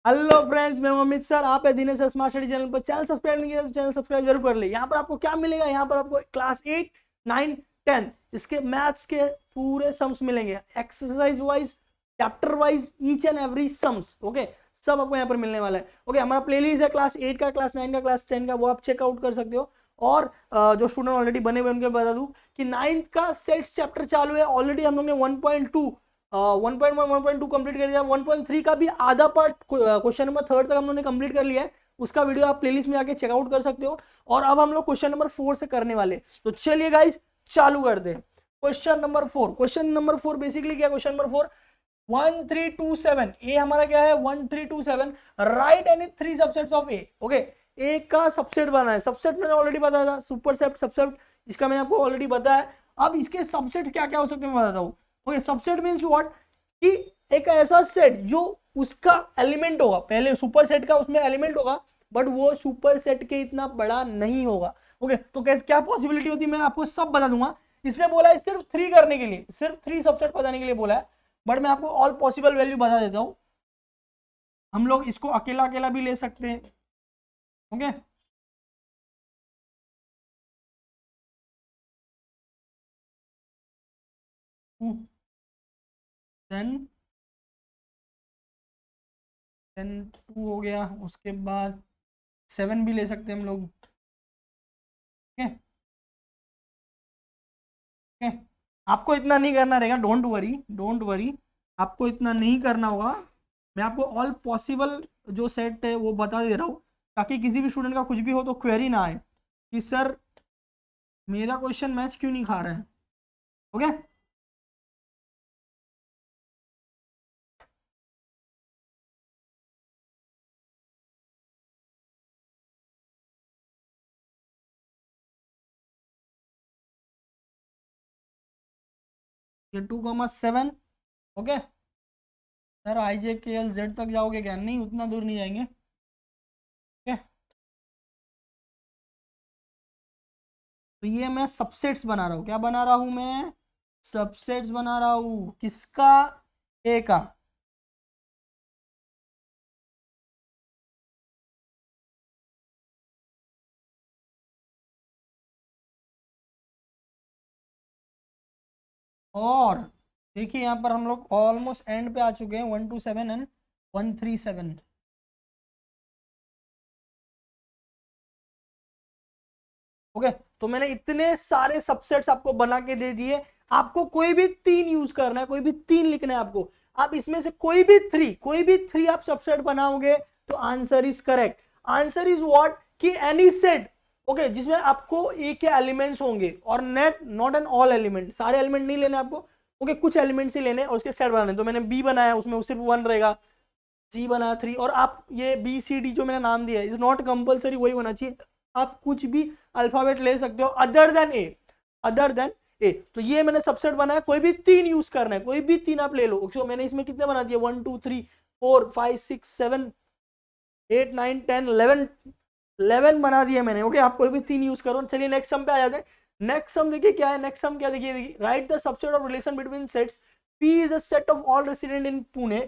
Hello friends, मैं हूं Amit sir. आप है Dinesh sir smart study channel पर। चैनल सब्सक्राइब नहीं किया तो चैनल सब्सक्राइब जरूर कर ले। यहाँ पर आपको क्या मिलेगा? यहाँ पर आपको क्लास 8, 9, 10 इसके मैथ्स के पूरे सम्स मिलेंगे, exercise wise, chapter wise, each and every sums. Okay, सब आपको यहाँ पर मिलने वाला है। ओके, हमारा प्लेलिस्ट है क्लास 8 का, क्लास 9 का, क्लास 10 का, वो आप चेकआउट कर सकते हो। और जो स्टूडेंट ऑलरेडी बने हुए उनको बता दूं कि 9th का सेट्स चैप्टर चालू है। ऑलरेडी हम लोग ने 1.2 1.1 1.2 कंप्लीट कर दिया। 1.3 का भी आधा पार्ट, क्वेश्चन नंबर 3 तक हम लोग ने कंप्लीट कर लिया है। उसका वीडियो आप प्लेलिस्ट में आके चेकआउट कर सकते हो। और अब हम लोग क्वेश्चन नंबर 4 से करने वाले, तो चलिए गाइस चालू कर दे। Question number 4, question number 4 basically क्या? क्वेश्चन नंबर 4 1327, ए हमारा क्या है? 1327, right any three subsets of A. Okay, A का सबसेट बना है। सबसेट मैंने ऑलरेडी बताया था, सुपरसेट, सबसेट, इसका मैंने आपको ऑलरेडी बताया है। अब इसके सबसेट क्या क्या हो सकते हैं मैं बताता हूं। Okay, subset means what? कि एक ऐसा सेट जो उसका एलिमेंट होगा, पहले सुपर सेट का उसमें एलिमेंट होगा, बट वो सुपर सेट के इतना बड़ा नहीं होगा। ओके, तो कैसे क्या पॉसिबिलिटी होती है मैं आपको सब बता दूंगा। इसने बोला है सिर्फ 3 करने के लिए, सिर्फ 3 सबसेट बताने के लिए बोला है, बट मैं आपको ऑल पॉसिबल वैल्यू बता देता हूं। हम लोग इसको अकेला अकेला भी ले सकते हैं। ओके, देन 2 हो गया। उसके बाद 7 भी ले सकते हैं हम लोग। ओके, ओके, आपको इतना नहीं करना रहेगा, डोंट वरी, डोंट वरी, आपको इतना नहीं करना होगा। मैं आपको ऑल पॉसिबल जो सेट है वो बता दे रहा हूँ, ताकि किसी भी स्टूडेंट का कुछ भी हो तो क्वेरी ना आए कि सर मेरा क्वेश्चन मैच क्यों नहीं खा रहा है। ओके, ये 2,7। ओके सर, आई जे के एल जेड तक जाओगे क्या? नहीं, उतना दूर नहीं जाएंगे। ओके, तो ये मैं सबसेट्स बना रहा हूँ। क्या बना रहा हूँ मैं? सबसेट्स बना रहा हूँ। किसका? ए का। और देखिए यहाँ पर हम लोग ऑलमोस्ट एंड पे आ चुके हैं। 127 एंड 137। ओके, तो मैंने इतने सारे सबसेट्स आपको बना के दे दिए। आपको कोई भी 3 यूज करना है, कोई भी 3 लिखना है आपको। आप इसमें से कोई भी थ्री आप सबसेट बनाओगे तो answer is correct. Answer is what? कि एनी सेट, ओके, जिसमें आपको ए के एलिमेंट्स होंगे, और net not an all element, सारे एलिमेंट नहीं लेने आपको। ओके, कुछ एलिमेंट्स ही लेने और उसके सेट बनाने। तो मैंने बी बनाया, उसमें सिर्फ 1 रहेगा। सी बनाया 3। और आप ये बी सी डी जो मैंने नाम दिया है, इज नॉट कंपलसरी वही होना चाहिए। आप कुछ भी अल्फाबेट ले सकते हो अदर देन ए, अदर देन ए। तो ये मैंने सबसेट बनाया। कोई भी 3 यूज करना है, कोई भी 3 आप ले लो। तो मैंने इसमें कितने बना दिए? 1 2 3 4 5 6 7 8 9 10 11, 11 बना दिए मैंने। ओके, आप कोई भी 3 यूज करो। चलिए नेक्स्ट सम पे आ जाते हैं। नेक्स्ट सम देखिए क्या है। नेक्स्ट सम क्या? देखिए, right the subset of relation between sets. P is a set of all resident in Pune.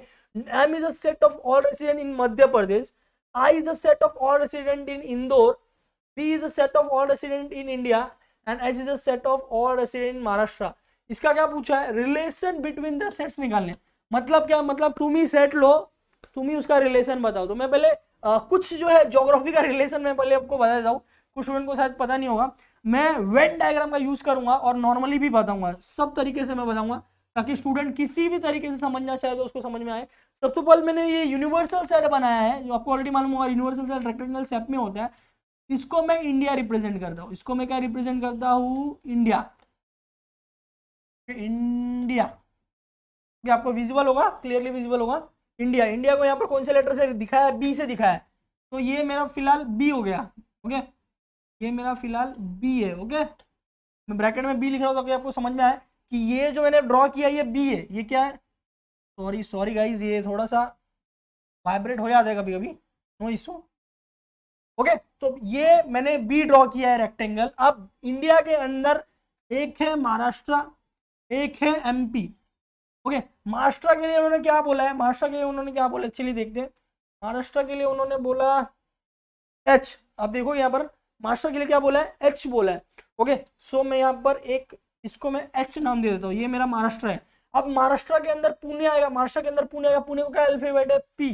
M is a set of all resident in Madhya Pradesh. I is a set of all resident in Indore. P is a set of all resident in India. And H is a set of all resident in Maharashtra. इसका क्या पूछा है? Relation between the sets निकालने। मतलब क्या? मतलब तुम ही set लो, तुम ही उसका रिलेशन बताओ। तो मैं पहले कुछ जो है ज्योग्राफी का रिलेशन मैं पहले आपको बता देता हूँ, कुछ स्टूडेंट को शायद पता नहीं होगा। मैं वेन डायग्राम का यूज करूंगा और नॉर्मली भी बताऊंगा, सब तरीके से मैं बताऊंगा, ताकि स्टूडेंट किसी भी तरीके से समझना चाहे तो उसको समझ में आए। सबसे पहले मैंने ये यूनिवर्सल सेट बनाया है, जो आपको ऑलरेडी मालूम होगा। यूनिवर्सल सेट रेक्टेंगल शेप में होता है। इसको मैं इंडिया रिप्रेजेंट करता हूँ। इसको मैं क्या रिप्रेजेंट करता हूँ? इंडिया। इंडिया, क्या आपको विजिबल होगा? क्लियरली विजिबल होगा। इंडिया, इंडिया को यहाँ पर कौन से लेटर से दिखाया है? बी से दिखाया है। तो ये मेरा फिलहाल बी हो गया। ओके, ये मेरा फिलहाल बी है। ओके, मैं ब्रैकेट में बी लिख रहा हूँ ताकि आपको समझ में आए कि ये जो मैंने ड्रॉ किया ये बी है। ये क्या है? सॉरी सॉरी गाइज, ये थोड़ा सा वाइब्रेट हो जाता है कभी कभी, नो इशू। ओके, तो ये मैंने बी ड्रॉ किया है रेक्टेंगल। अब इंडिया के अंदर एक है महाराष्ट्र, एक है एमपी। ओके, महाराष्ट्र के लिए उन्होंने क्या बोला है? महाराष्ट्र के लिए उन्होंने क्या बोला? चलिए देखते हैं। महाराष्ट्र के लिए उन्होंने बोला एच। आप देखो यहाँ पर महाराष्ट्र के लिए क्या बोला है, एच बोला है। ओके, सो मैं यहाँ पर एक इसको मैं एच नाम दे देता हूँ, ये मेरा महाराष्ट्र है। अब महाराष्ट्र के अंदर पुणे आएगा, महाराष्ट्र के अंदर पुणे आएगा, पुणे को क्या अल्फाबेट है, पी,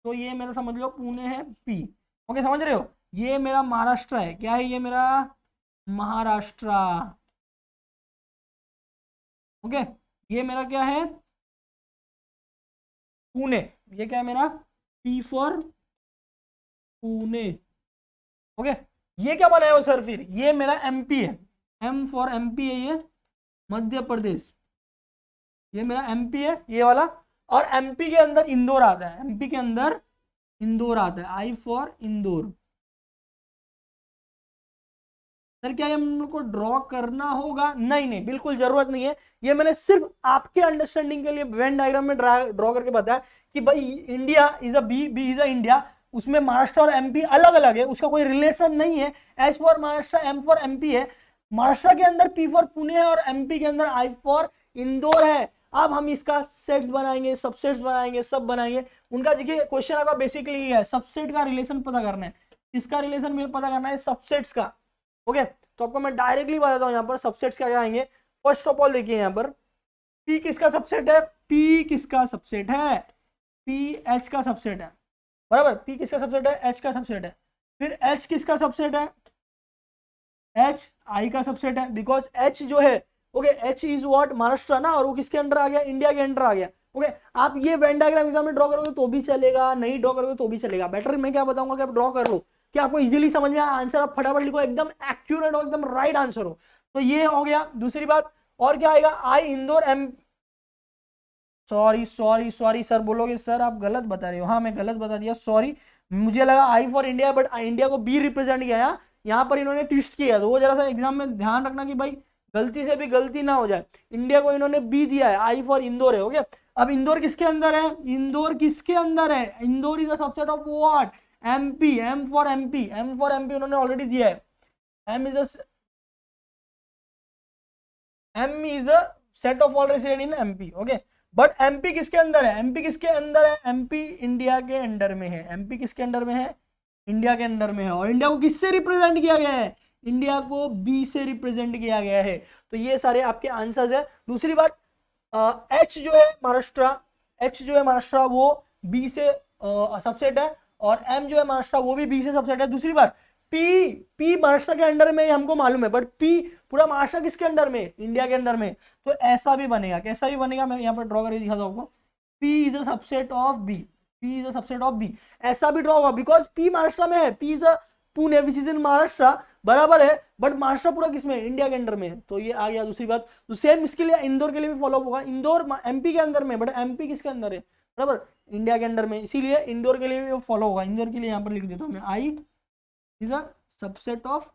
तो ये मेरा समझ लो पुणे है पी। ओके, समझ रहे हो, ये मेरा महाराष्ट्र है, क्या है ये मेरा महाराष्ट्र। ओके, ये मेरा क्या है पुणे, ये क्या है मेरा पी फॉर पुणे। ओके, ये क्या बनाया हो सर, फिर ये मेरा एमपी है, एम फॉर एमपी है, ये मध्य प्रदेश, ये मेरा एमपी है ये वाला। और एमपी के अंदर इंदौर आता है, एमपी के अंदर इंदौर आता है, आई फॉर इंदौर। सर क्या ये हम लोग को ड्रॉ करना होगा, नहीं नहीं बिल्कुल जरूरत नहीं है, ये मैंने सिर्फ आपके अंडरस्टैंडिंग के लिए वेन डायग्राम में ड्रॉ करके बताया कि भाई India is a B, B is a India, उसमें महाराष्ट्र और एमपी अलग अलग है, उसका कोई रिलेशन नहीं है। H for Maharashtra, M for MP है, महाराष्ट्र के अंदर पी फॉर पुणे है और एमपी के अंदर आई फॉर इंदौर है। अब हम इसका सेट्स बनाएंगे, सबसेट्स बनाएंगे, सब बनाएंगे। उनका देखिए क्वेश्चन आपका बेसिकली है सबसेट का रिलेशन पता करना है, किसका रिलेशन मुझे पता करना है, सबसेट्स का। ओके, तो आपको मैं डायरेक्टली बताता हूं यहाँ पर सबसेट्स क्या क्या आएंगे। फर्स्ट ऑफ ऑल देखिए यहाँ पर पी किसका सबसेट है, पी किसका सबसेट है, पी एच का सबसेट है, बराबर, पी किसका सबसेट है, एच का सबसेट है। फिर एच किसका सबसेट है, एच आई का सबसेट है, बिकॉज एच जो है okay H is what Maharashtra ना, और वो किसके अंडर आ गया, इंडिया के अंडर आ गया। ओके, आप ये वेन डायग्राम एग्जाम में ड्रॉ करोगे तो भी चलेगा, नहीं ड्रॉ करोगे तो भी चलेगा, बेटर मैं क्या बताऊंगा कि आप ड्रॉ कर लो कि आपको इजीली समझ में आए, आंसर आप फटाफट लिखो, एकदम एक्यूरेट हो, एकदम राइट आंसर हो। तो ये हो गया। दूसरी बात और क्या आएगा, I Indore am, sorry sorry sorry sir बोलोगे सर आप गलत बता रहे हो, हाँ मैं गलत बता दिया, सॉरी, मुझे लगा I for India, but India को बी रिप्रेजेंट किया, यहाँ पर इन्होंने ट्विस्ट किया, तो वो जरा सा एग्जाम में ध्यान रखना कि भाई गलती से भी गलती ना हो जाए। इंडिया को इन्होंने बी दिया है, आई फॉर इंदौर है। ओके, अब इंदौर किसके अंदर है, इंदौर किसके अंदर है, Indore is a subset of what, MP, M for MP, M for MP उन्होंने ऑलरेडी दिया है, M is M is a set of all resident in MP. Okay, but MP किसके अंदर है, एमपी किसके अंदर है, एमपी इंडिया के अंडर में है, एमपी किसके अंडर में है, इंडिया के अंडर में है। और इंडिया को किससे रिप्रेजेंट किया गया है, इंडिया को बी से रिप्रेजेंट किया गया है। तो ये सारे आपके आंसर्स है। दूसरी बात एच जो है महाराष्ट्र, एच जो है महाराष्ट्र वो बी से सबसेट है, और एम जो है महाराष्ट्र वो भी बी से सबसेट है। दूसरी बात पी, पी महाराष्ट्र के अंडर में हमको मालूम है, बट पी पूरा महाराष्ट्र किसके अंडर में, इंडिया के अंडर में। तो ऐसा भी बनेगा, कैसा भी बनेगा, मैं यहाँ पर ड्रॉ करके दिखाता हूँ आपको, P is a subset of B, P is a subset of B, ऐसा भी ड्रॉ होगा, बिकॉज पी महाराष्ट्र में है, P is a Pune which is in Maharashtra, बराबर है, बट महाराष्ट्र पूरा किसमें, इंडिया के अंडर में। तो ये आ गया। दूसरी बात तो सेम इसके लिए इंदौर के लिए भी फॉलो होगा, इंदौर एमपी के अंदर में, बट एमपी किसके अंदर है, बराबर, इंडिया के अंडर में, इसीलिए इंदौर के लिए भी फॉलो होगा। इंदौर के लिए यहाँ पर लिख देता हूँ मैं, I is a subset of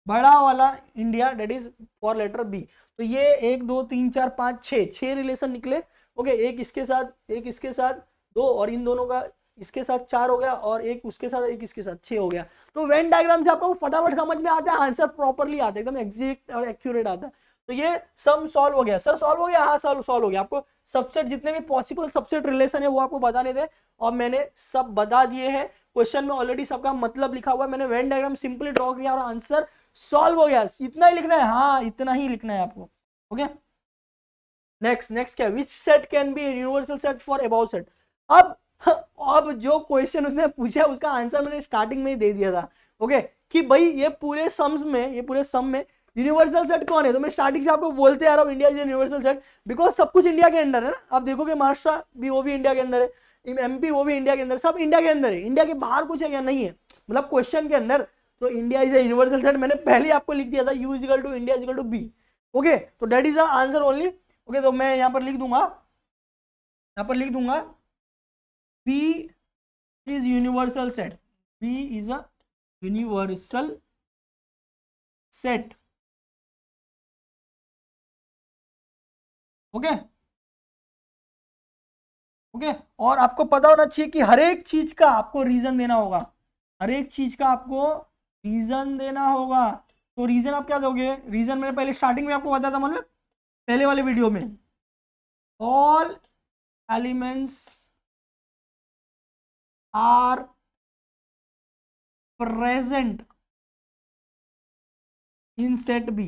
बड़ा वाला India, that is for letter B. तो ये 1 2 3 4 5 6 रिलेशन निकले। ओके, एक इसके साथ, एक इसके साथ, 2, और इन दोनों का इसके साथ 4 हो गया, और एक उसके साथ, एक इसके साथ 6 हो गया। तो वेन डायग्राम से आपको फटाफट समझ में आता है, आंसर प्रॉपरली आता है, एकदम एग्जैक्ट और एक्यूरेट आता है। तो ये सम सॉल्व हो गया, सर सॉल्व हो गया, हाँ सॉल्व हो गया। आपको सबसेट जितने भी पॉसिबल सबसेट रिलेशन है वो आपको बताने थे, और मैंने सब बता दिए हैं। क्वेश्चन में ऑलरेडी सबका मतलब लिखा हुआ है, मैंने वेन डायग्राम सिंपली ड्रॉ किया और आंसर सॉल्व हो गया। इतना ही लिखना है, हाँ इतना ही लिखना है आपको। ओके, नेक्स्ट क्या, which set can be universal set for about set. अब जो क्वेश्चन उसने पूछा उसका आंसर मैंने स्टार्टिंग में ही दे दिया था। ओके, कि भाई ये पूरे सम्स में, ये पूरे सम में यूनिवर्सल सेट कौन है, तो मैं स्टार्टिंग से आपको बोलते आ रहा हूँ India is universal set, because सब कुछ इंडिया के अंदर है ना। आप देखोगे महाराष्ट्र भी वो भी इंडिया के अंदर है, एमपी वो भी इंडिया के अंदर, सब इंडिया के अंदर है, इंडिया के बाहर कुछ है क्या, नहीं है, मतलब क्वेश्चन के अंदर। तो India is a universal set मैंने पहले आपको लिख दिया था, U is equal to India is equal to B. Okay, तो that is the answer only. Okay, तो मैं यहाँ पर लिख दूंगा, यहाँ पर लिख दूंगा P is universal set, P is a universal set। Okay okay, और आपको पता होना चाहिए कि हर एक चीज का आपको रीजन देना होगा, हर एक चीज का आपको रीजन देना होगा। तो रीजन आप क्या दोगे, रीजन मैंने पहले स्टार्टिंग में आपको बताया था, मतलब पहले वाले वीडियो में, all elements are present in set B,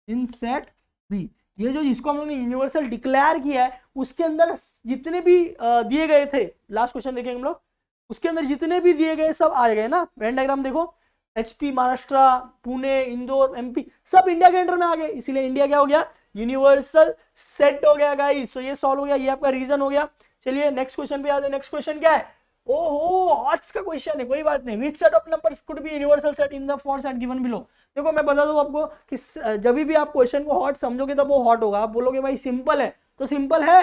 in set B. ये जो जिसको हम लोग ने यूनिवर्सल डिक्लेयर किया है उसके अंदर जितने भी दिए गए थे, लास्ट क्वेश्चन देखेंगे हम लोग, उसके अंदर जितने भी दिए गए सब आ गए ना। वेन डायग्राम देखो, एचपी, महाराष्ट्र, पुणे, इंदौर, एमपी, सब इंडिया के अंडर में आ गए, इसीलिए इंडिया क्या हो गया, यूनिवर्सल सेट हो गया गाइस। तो ये सॉल्व हो गया, ये आपका रीजन हो गया। चलिए नेक्स्ट क्वेश्चन पे आते हैं। नेक्स्ट क्वेश्चन क्या है, ओहो आज का क्वेश्चन है, कोई बात नहीं। Which set of numbers could be universal set in the four set given below. देखो मैं बता दूं आपको कि जब भी आप क्वेश्चन को हॉट समझोगे तब वो हॉट होगा। आप बोलोगे भाई सिंपल है, तो सिंपल है।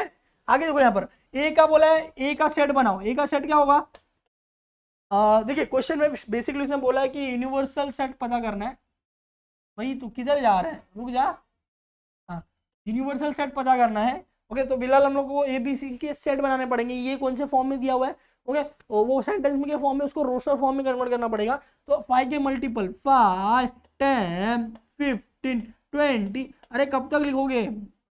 आगे देखो यहाँ पर ए का बोला है, ए का सेट बनाओ। ए का सेट क्या होगा, देखिए क्वेश्चन में बेसिकली उसने बोला है कि यूनिवर्सल सेट पता करना है। भाई तू किधर जा रहा है, रुक जा। हाँ, यूनिवर्सल सेट पता करना है। ओके, तो बिल्कुल हम लोग को एबीसी के सेट बनाने पड़ेंगे। ये कौन से फॉर्म में दिया हुआ है, ओके, वो सेंटेंस में के फॉर्म में, उसको रोस्टर फॉर्म में कन्वर्ट करना पड़ेगा। तो 5 के मल्टीपल 5, 10, 15, 20, अरे कब तक लिखोगे,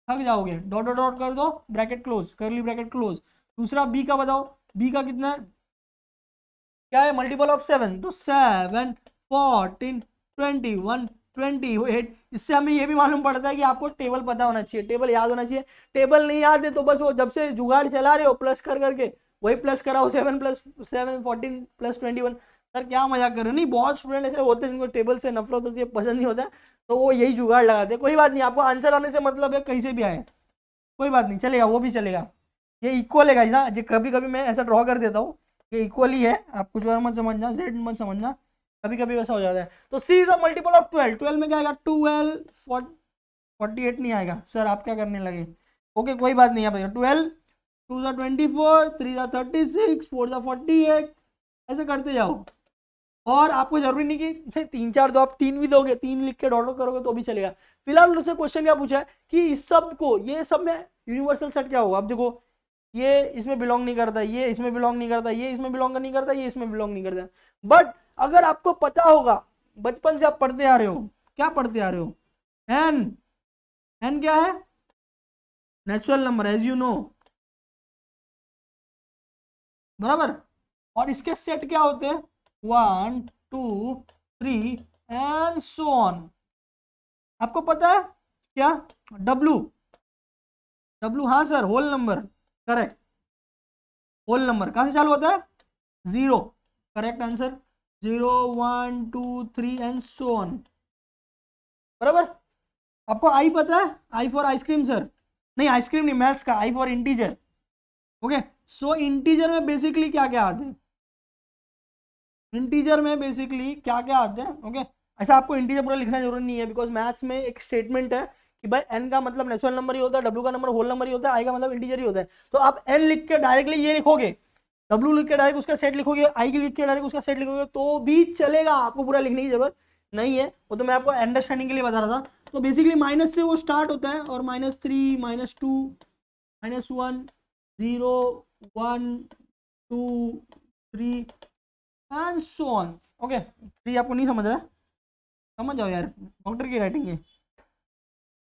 थक जाओगे। डॉट डॉट डॉट कर दो, ब्रैकेट क्लोज, करली ब्रैकेट क्लोज। दूसरा बी का बताओ, बी का कितना है, क्या है, मल्टीपल ऑफ 7, तो 7, 14, 21, 28। इससे हमें ये भी मालूम पड़ता है कि आपको टेबल पता होना चाहिए, टेबल याद होना चाहिए। टेबल नहीं याद है तो बस वो जब से जुगाड़ चला रहे हो प्लस कर करके वही प्लस कराओ, 7 + 7 14 + 21। सर क्या मजाक कर रहे हो, नहीं बहुत स्टूडेंट ऐसे होते हैं जिनको टेबल से नफरत होती है, पसंद नहीं होता, तो वो यही जुगाड़ लगाते हैं। कोई बात नहीं, आपको आंसर आने से मतलब है, कहीं से भी आए कोई बात नहीं, चलेगा, वो भी चलेगा। ये इक्वल है ना, कभी कभी मैं ऐसा ड्रॉ कर देता हूँ, ये इक्वल ही है, आप कुछ और मत समझना, जेड मत समझना, कभी कभी वैसा हो जाता है। तो सी इज अ मल्टीपल ऑफ 12, 12 में क्या आएगा, 12, 48 नहीं आएगा। सर आप क्या करने लगे, ओके कोई बात नहीं, आप 12, 2 ज़ा 24, 3 ज़ा 36, 4 ज़ा 48, ऐसे करते जाओ। और आपको जरूरी नहीं कि 3 4 दो, आप 3 भी दोगे, 3 लिख के डॉट करोगे तो भी चलेगा। फिलहाल उससे क्वेश्चन क्या पूछा है कि इस सब को, ये सब में यूनिवर्सल सेट क्या होगा। आप देखो ये इसमें बिलोंग नहीं करता, ये इसमें बिलोंग नहीं करता, ये इसमें बिलोंग नहीं करता, ये इसमें बिलोंग नहीं करता। बट अगर आपको पता होगा, बचपन से आप पढ़ते आ रहे हो, क्या पढ़ते आ रहे हो, एन, एन क्या है, natural number, as you know, बराबर। और इसके सेट क्या होते हैं, 1, 2, 3 एंड सो ऑन। आपको पता है क्या, डब्लू, डब्लू, हाँ sir, whole number, correct. Whole number कहां से चालू होता है, 0, correct answer. 0, 1, 2, 3 and so on, बराबर। आपको आई पता है, आई फॉर आइसक्रीम सर, नहीं आइसक्रीम नहीं, मैथ्स का I for integer. Okay, so integer में बेसिकली क्या क्या आते हैं, इंटीजर में बेसिकली क्या क्या आते हैं। ओके, ऐसा आपको इंटीजर पूरा लिखना जरूरी नहीं है, बिकॉज मैथ्स में एक स्टेटमेंट है कि भाई एन का मतलब नेचुरल नंबर ही होता है, डब्ल्यू का नंबर होल नंबर ही होता है, आई का मतलब इंटीजर ही होता है। तो आप एन लिख के डायरेक्टली ये लिखोगे, डब्ल्यू लिख के डायरेक्ट उसका सेट लिखोगे, आई की लिख के डायरेक्ट उसका सेट लिखोगे तो भी चलेगा, आपको पूरा लिखने की जरूरत नहीं है। वो तो मैं आपको अंडरस्टैंडिंग के लिए बता रहा था। तो बेसिकली माइनस से वो स्टार्ट होता है, और -3, -2, -1, 0, 1, 2, 3 एंड सो ऑन। ओके, 3 आपको नहीं समझ रहा है, समझ जाओ यार, डॉक्टर की राइटिंग है।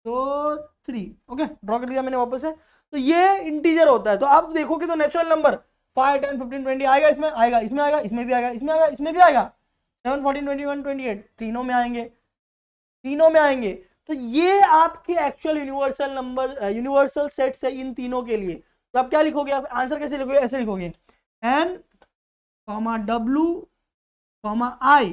तो 3, ओके ड्रॉ कर दिया मैंने वापस से। तो ये इंटीजर होता है। तो आप देखोगे तो नेचुरल नंबर 5, 10, 15, 20 आएगा, इसमें आएगा, इसमें आएगा, इसमें भी आएगा, इसमें आएगा, इसमें भी आएगा, 7, 14, 21, 28 तीनों में आएंगे, तीनों में आएंगे। तो ये आपके actual universal number, universal sets है इन तीनों के लिए। तो आप क्या लिखोगे, आप आंसर कैसे लिखोगे, ऐसे लिखोगे, एन, डब्ल्यू, आई।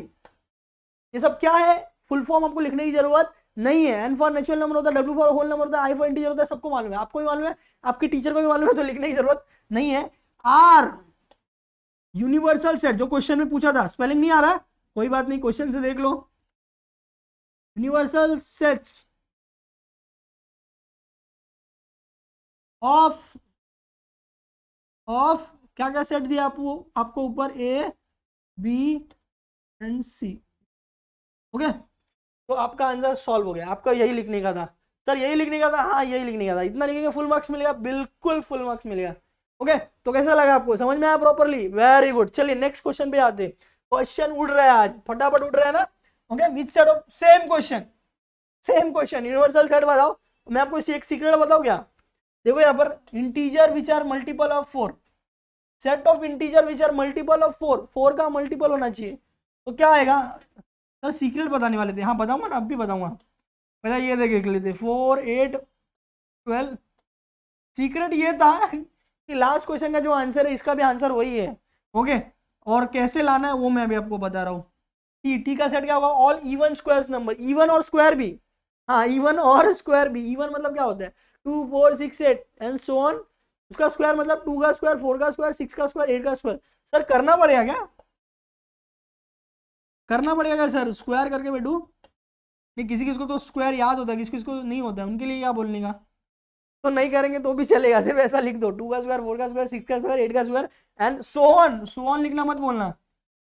ये सब क्या है, फुल फॉर्म आपको लिखने की जरूरत नहीं है। एन फॉर नेचुरल नंबर होता है, डब्ल्यू फॉर होल नंबर होता है, आई फॉर इंटीजर होता है, सबको मालूम है, आपको भी मालूम है, आपके टीचर को भी मालूम है, तो लिखने की जरूरत नहीं है। आर यूनिवर्सल सेट, जो क्वेश्चन में पूछा था, स्पेलिंग नहीं आ रहा, कोई बात नहीं, क्वेश्चन से देख लो। यूनिवर्सल सेट्स ऑफ क्या क्या सेट दिया आपको ऊपर, ए, बी एंड सी। ओके, तो आपका आंसर सॉल्व हो गया। आपका यही लिखने का था सर, यही लिखने का था, हाँ यही लिखने का था, इतना लिखेंगे फुल मार्क्स मिलेगा, बिल्कुल फुल मार्क्स मिलेगा। ओके, तो कैसा लगा आपको, समझ में आया प्रॉपरली, वेरी गुड। चलिए नेक्स्ट क्वेश्चन पे आते। क्वेश्चन उड़ रहा है आज, फटाफट उड़ रहा है ना। Okay, which set of, same question, same question, universal set बताओ। मैं आपको एक सीक्रेट बताऊं क्या, देखो यहाँ पर integer which are multiple of 4, set of integer which are multiple of 4, 4 का मल्टीपल होना चाहिए। तो क्या आएगा सर, सीक्रेट बताने वाले थे, हाँ बताऊंगा ना, अब भी बताऊंगा, पहले ये देख लेते, 4 8 12। सीक्रेट ये था कि लास्ट क्वेश्चन का जो आंसर है इसका भी आंसर वही है। ओके, और कैसे लाना है वो मैं अभी आपको बता रहा हूँ। टी का सेट क्या होगा, all even squares number, even और स्क्वायर भी, हाँ इवन और स्क्वायर भी। इवन मतलब क्या होता है, 2 4 6 8 एंड सो ऑन। उसका स्क्वायर मतलब 2 का स्क्वायर, 4 का स्क्वायर, 6 का स्क्वायर, 8 का स्क्वायर। सर करना पड़ेगा क्या, करना पड़ेगा सर स्क्वायर करके बैठू? नहीं, किसी किसी को तो स्क्वायर याद होता है, किसी किसी को नहीं होता है, उनके लिए क्या बोलने का। तो नहीं करेंगे तो भी चलेगा, सिर्फ ऐसा लिख दो, 2 का स्क्वायर, 4 का स्क्वायर, 6 का स्क्वायर, 8 का square and so on. So on लिखना मत बोलना।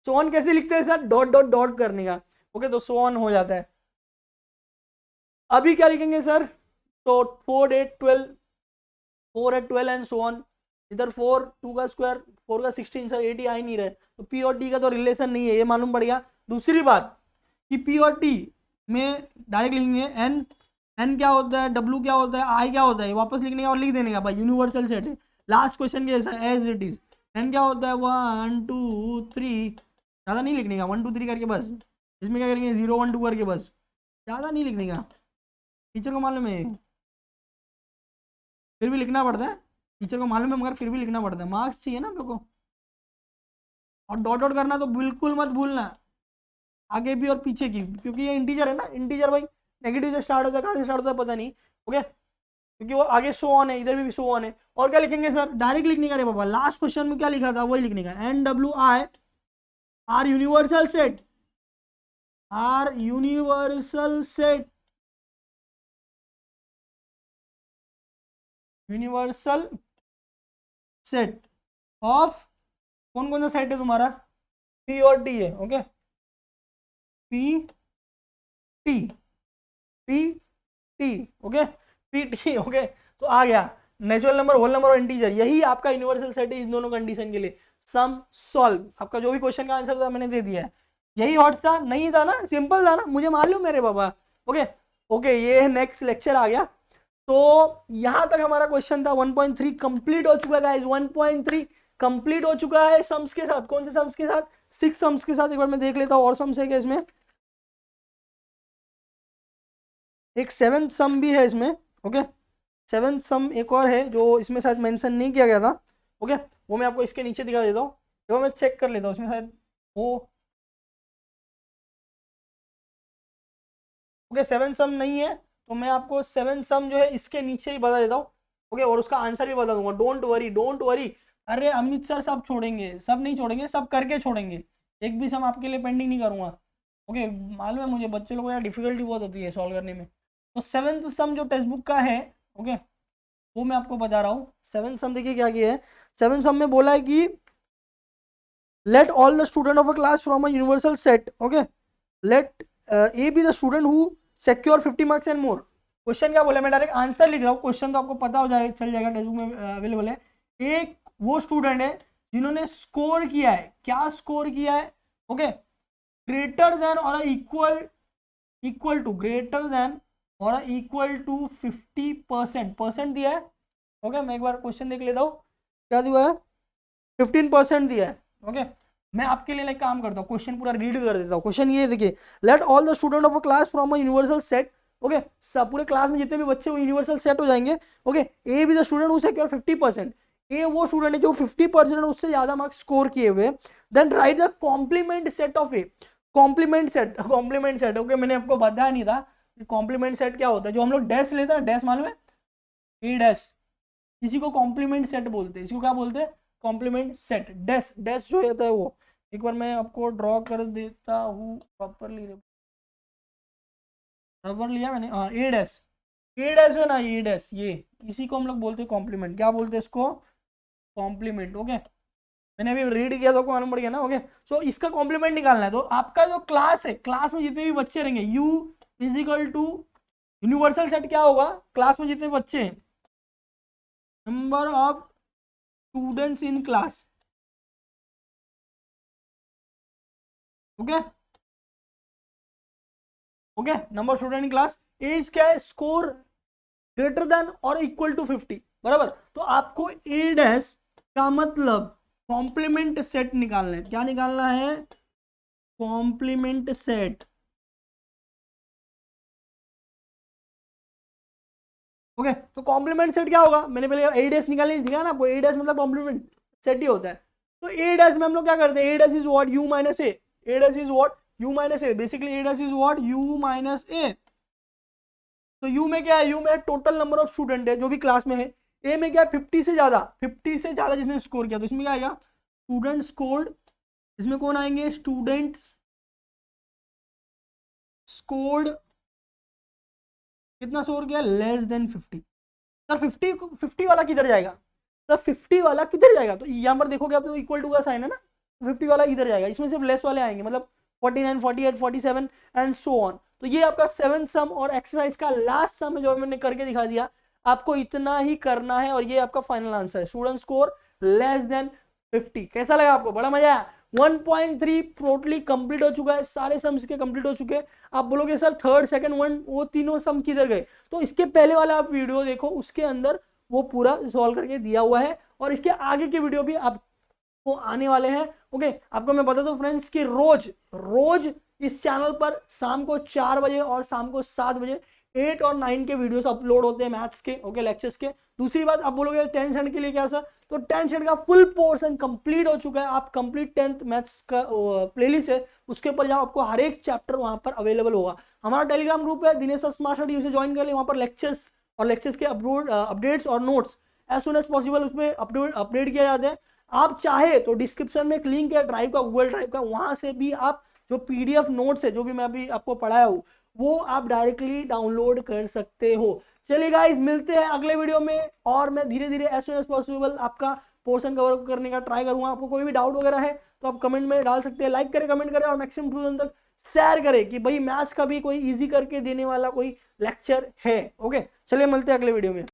सो ऑन कैसे लिखते हैं सर, डॉट डॉट डॉट करने का। ओके, तो सो ऑन हो जाता है। अभी क्या लिखेंगे सर, तो 4 8 12, 4 8 12 एंड सो ऑन। इधर 4 2 का स्क्वायर, 4 का 16 सर, 80 आ ही नहीं रहे, तो पी और टी का तो रिलेशन नहीं है, ये मालूम पड़ गया। दूसरी बात कि पी और टी में डायरेक्ट लिखेंगे एन, एन क्या होता है, डब्ल्यू क्या होता है, आई क्या होता है, वापस लिखने का और लिख देने का भाई, यूनिवर्सल सेट है। लास्ट क्वेश्चन के ऐसा एज इट इज। एन क्या होता है, 1 2 3, ज़्यादा नहीं लिखने का, 1 2 3 करके बस। इसमें क्या करेंगे, 0 1 2 करके बस, ज़्यादा नहीं लिखने का, टीचर को मालूम है, फिर भी लिखना पड़ता है, टीचर को मालूम है मगर फिर भी लिखना पड़ता है, मार्क्स चाहिए ना मेरे को। और डॉट डॉट करना तो बिल्कुल मत भूलना, आगे भी और पीछे की, क्योंकि ये इंटीजर है ना, इंटीजर भाई नेगेटिव से स्टार्ट होता है, कहाँ से स्टार्ट होता है पता नहीं। ओके, क्योंकि वो आगे सो ऑन है, इधर भी सो ऑन है। और क्या लिखेंगे सर, डायरेक्ट लिखने का रे बाबा, लास्ट क्वेश्चन में क्या लिखा था वही लिखने का, N W I R universal set, R universal set, universal set of, कौन कौन सा सेट है तुम्हारा, पी और टी है। Okay, P T, P T, okay, P T. Okay, तो आ गया नेचुरल नंबर, होल नंबर और इंटीजर, यही आपका यूनिवर्सल सेट है इन दोनों कंडीशन के लिए। सम सॉल्व, आपका जो भी क्वेश्चन का आंसर था मैंने दे दिया है। यही हॉट था, नहीं था ना, सिंपल था ना, मुझे मालूम मेरे बाबा। ओके ओके, ये नेक्स्ट लेक्चर आ गया। तो यहां तक हमारा क्वेश्चन था 1.3 कंप्लीट हो चुका है गाइस, 1.3 कंप्लीट हो चुका है सम्स के साथ। कौन से सम्स के साथ, 6 सम्स के साथ। एक बार मैं देख लेता हूं और सम्स है क्या इसमें, एक 7th सम भी है इसमें। ओके, 7th सम एक और है जो इसमें शायद मेंशन नहीं किया गया था। ओके, वो मैं आपको इसके नीचे दिखा देता हूँ, तो मैं चेक कर लेता हूँ इसमें शायद वो। ओके, 7th सम नहीं है, तो मैं आपको 7th सम जो है इसके नीचे ही बता देता हूँ। ओके, और उसका आंसर भी बता दूंगा, डोंट वरी डोंट वरी। अरे अमित सर सब छोड़ेंगे, सब नहीं छोड़ेंगे, सब करके छोड़ेंगे, एक भी सम आपके लिए पेंडिंग नहीं करूंगा। ओके, मालूम है मुझे बच्चे लोगों को यार डिफिकल्टी बहुत होती है सॉल्व करने में। तो 7th सम जो टेक्स्ट बुक का है, ओके, वो मैं आपको बता रहा हूँ। 7th सम देखिए क्या किया है, 7th सम में बोला है कि let all the student of a class from a universal set, okay, let a be the student who secure 50 marks and more। Question क्या बोला, मैं डायरेक्ट आंसर लिख रहा हूँ, क्वेश्चन तो आपको पता हो जाएगा, चल जाएगा, टेक्स्ट बुक में अवेलेबल है। एक वो स्टूडेंट है जिन्होंने स्कोर किया है, क्या स्कोर किया है, ओके, ग्रेटर देन और इक्वल टू, ग्रेटर देन और इक्वल टू 50%, परसेंट दिया है। ओके, मैं एक बार क्वेश्चन देख लेता हूँ, क्या दिया है, 15% दिया है। ओके, मैं आपके लिए काम करता हूँ, क्वेश्चन पूरा रीड कर देता हूँ। क्वेश्चन ये देखिए, let all the student of a class from a universal set, okay, सब पूरे क्लास में जितने भी बच्चे वो यूनिवर्सल सेट हो जाएंगे। Okay, A be the student who secure 50%, ए वो स्टूडेंट है जो 50% उससे ज्यादा मार्क्स स्कोर किए हुए। Then write the complement set of A, complement set, complement set. Okay, मैंने आपको बताया नहीं था कॉम्प्लीमेंट सेट क्या होता है, जो हम लोग डैश लेते हैं, डैश मालूम है, ए डैश, इसी को कॉम्प्लीमेंट सेट बोलते हैं, इसको क्या बोलते हैं, कॉम्प्लीमेंट सेट। डैश, डैश जो होता है वो, एक बार मैं आपको ड्रॉ कर देता हूँ प्रॉपरली, रबर लिया मैंने, हाँ ए डैश, ए डैश है ना, ए डैश, ये इसी को हम लोग बोलते हैं कॉम्प्लीमेंट। क्या बोलते हैं इसको, कॉम्प्लीमेंट। ओके, मैंने अभी रीड किया तो मालूम पड़ गया ना। ओके, सो इसका कॉम्प्लीमेंट निकालना है, तो आपका जो क्लास है, क्लास में जितने भी बच्चे रहेंगे, U equal to universal set क्या होगा, क्लास में जितने बच्चे हैं, number of students in class. Okay okay, number student in class, as क्या है, स्कोर ग्रेटर देन और इक्वल टू 50, बराबर। तो आपको ए डैश का मतलब कॉम्प्लीमेंट सेट निकालना है। क्या निकालना है? Complement set. ओके, तो कॉम्प्लीमेंट सेट क्या होगा? मैंने पहले ए डैश निकालने दिखा ना आपको, ए डैश मतलब कॉम्प्लीमेंट सेट ही होता है। तो ए डैश में हम लोग क्या करते हैं? A dash is what? U minus A. A dash is what? U minus A. Basically A dash is what? U minus A. तो यू में क्या है? यू में टोटल नंबर ऑफ स्टूडेंट है जो भी क्लास में है। ए में क्या है? 50 से ज्यादा, 50 से ज्यादा जिसने स्कोर किया। तो इसमें क्या आएगा? Student scored. इसमें कौन आएंगे? स्टूडेंट्स स्कोर्ड कितना स्कोर किया? Less than 50। सर 50 वाला किधर जाएगा? सर 50 वाला किधर जाएगा? तो यहाँ पर देखोगे आप तो इक्वल टू का साइन है ना, 50 वाला इधर जाएगा। इसमें सिर्फ लेस वाले आएंगे, मतलब 49, 48, 47 एंड सो ऑन। तो ये आपका 7th सम और एक्सरसाइज का लास्ट सम है जो मैंने करके दिखा दिया। आपको इतना ही करना है और ये आपका फाइनल आंसर है, स्टूडेंट स्कोर लेस देन 50। कैसा लगा आपको? बड़ा मजा आया? 1.3 टोटली कंप्लीट हो चुका है, सारे सम्स के कंप्लीट हो चुके हैं। आप बोलोगे सर थर्ड सेकंड वन वो तीनों सम किधर गए? तो इसके पहले वाला आप वीडियो देखो, उसके अंदर वो पूरा सॉल्व करके दिया हुआ है और इसके आगे के वीडियो भी आपको आने वाले हैं। ओके, आपको मैं बता दूं फ्रेंड्स कि रोज रोज इस चैनल पर शाम को 4 बजे और शाम को 7 बजे 8 और 9 के वीडियोस अपलोड होते हैं मैथ्स के, ओके, लेक्चर्स के। दूसरी बात, आप बोलोगे 10th स्टैंडर्ड के लिए क्या सर? तो 10th स्टैंडर्ड का फुल पोर्शन कंप्लीट हो चुका है। आप कंप्लीट 10th मैथ्स का प्लेलिस्ट है, उसके ऊपर जाओ, आपको हर एक चैप्टर वहां पर अवेलेबल होगा। हमारा टेलीग्राम ग्रुप है दिनेश स्मार्ट स्टडी, उसे ज्वाइन कर ले। वहां पर लेक्चर्स और लेक्चर्स के अपडेट्स और notes as soon as possible उसमें अपडेट किया जाता है। आप चाहे तो डिस्क्रिप्शन में एक लिंक है ड्राइव का, गूगल ड्राइव का, वहां से भी आप जो पीडीएफ नोट्स है जो भी मैं अभी आपको पढ़ाया हूँ वो आप डायरेक्टली डाउनलोड कर सकते हो। चलिए गाइस, मिलते हैं अगले वीडियो में और मैं धीरे धीरे एज सुन एज पॉसिबल आपका पोर्शन कवर करने का ट्राई करूंगा। आपको कोई भी डाउट वगैरह है तो आप कमेंट में डाल सकते हैं, लाइक करें, कमेंट करें और मैक्सिमम टू तक शेयर करें कि भाई मैथ्स का भी कोई इजी करके देने वाला कोई लेक्चर है। ओके, चलिए मिलते हैं अगले वीडियो में।